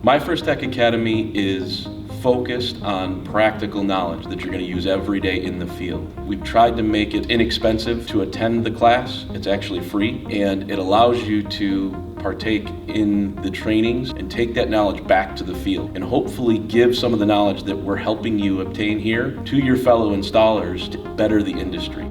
MyFirstech Academy is focused on practical knowledge that you're going to use every day in the field. We've tried to make it inexpensive to attend the class. It's actually free, and it allows you to partake in the trainings and take that knowledge back to the field and hopefully give some of the knowledge that we're helping you obtain here to your fellow installers to better the industry.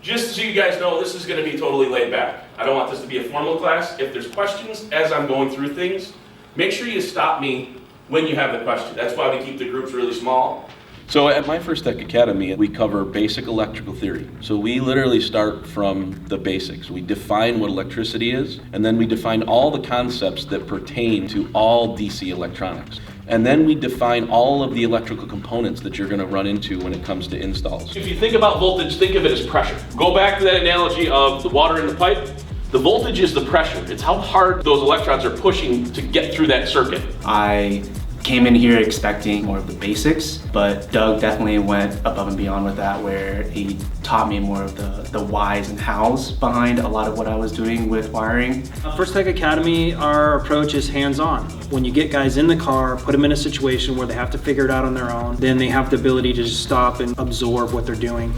Just so you guys know, this is going to be totally laid back. I don't want this to be a formal class. If there's questions as I'm going through things, make sure you stop me when you have the question. That's why we keep the groups really small. So at MyFirstech Academy, we cover basic electrical theory. So we literally start from the basics. We define what electricity is, and then we define all the concepts that pertain to all DC electronics. And then we define all of the electrical components that you're going to run into when it comes to installs. If you think about voltage, think of it as pressure. Go back to that analogy of the water in the pipe. The voltage is the pressure. It's how hard those electrons are pushing to get through that circuit. I came in here expecting more of the basics, but Doug definitely went above and beyond with that, where he taught me more of the whys and hows behind a lot of what I was doing with wiring. Firstech Academy, our approach is hands-on. When you get guys in the car, put them in a situation where they have to figure it out on their own, then they have the ability to just stop and absorb what they're doing.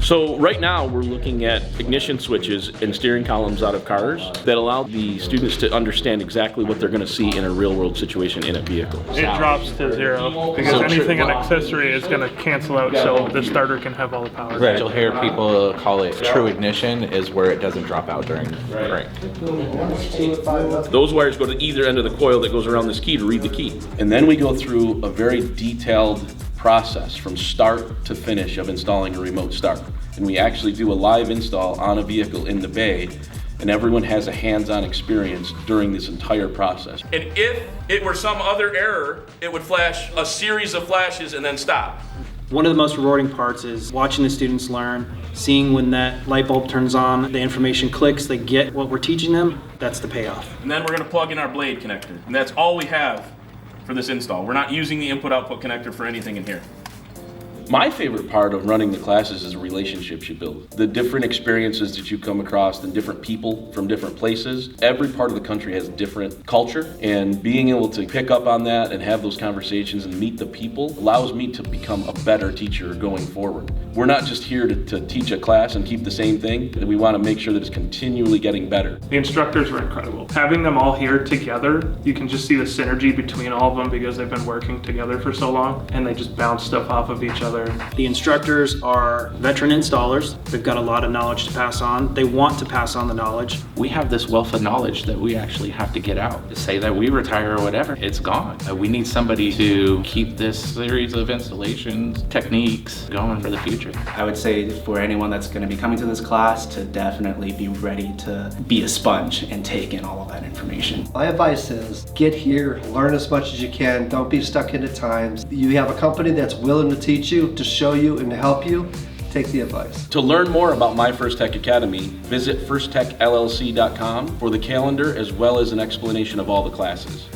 So right now we're looking at ignition switches and steering columns out of cars that allow the students to understand exactly what they're going to see in a real world situation in a vehicle. It drops to zero because anything an accessory is going to cancel out so the starter can have all the power. Right. You'll hear people call it true ignition is where it doesn't drop out during crank. Those wires go to either end of the coil that goes around this key to read the key. And then we go through a very detailed process from start to finish of installing a remote start. And we actually do a live install on a vehicle in the bay, and everyone has a hands-on experience during this entire process. And if it were some other error, it would flash a series of flashes and then stop. One of the most rewarding parts is watching the students learn, seeing when that light bulb turns on, the information clicks, they get what we're teaching them. That's the payoff. And then we're going to plug in our blade connector, and that's all we have for this install. We're not using the input-output connector for anything in here. My favorite part of running the classes is the relationships you build. The different experiences that you come across and different people from different places. Every part of the country has different culture, and being able to pick up on that and have those conversations and meet the people allows me to become a better teacher going forward. We're not just here to teach a class and keep the same thing. We want to make sure that it's continually getting better. The instructors are incredible. Having them all here together, you can just see the synergy between all of them because they've been working together for so long, and they just bounce stuff off of each other. The instructors are veteran installers. They've got a lot of knowledge to pass on. They want to pass on the knowledge. We have this wealth of knowledge that we actually have to get out. To say that we retire or whatever, it's gone. We need somebody to keep this series of installations, techniques going for the future. I would say for anyone that's going to be coming to this class to definitely be ready to be a sponge and take in all of that information. My advice is get here, learn as much as you can, don't be stuck into times. You have a company that's willing to teach you, to show you and to help you, take the advice. To learn more about MyFirstech Academy, visit firsttechllc.com for the calendar as well as an explanation of all the classes.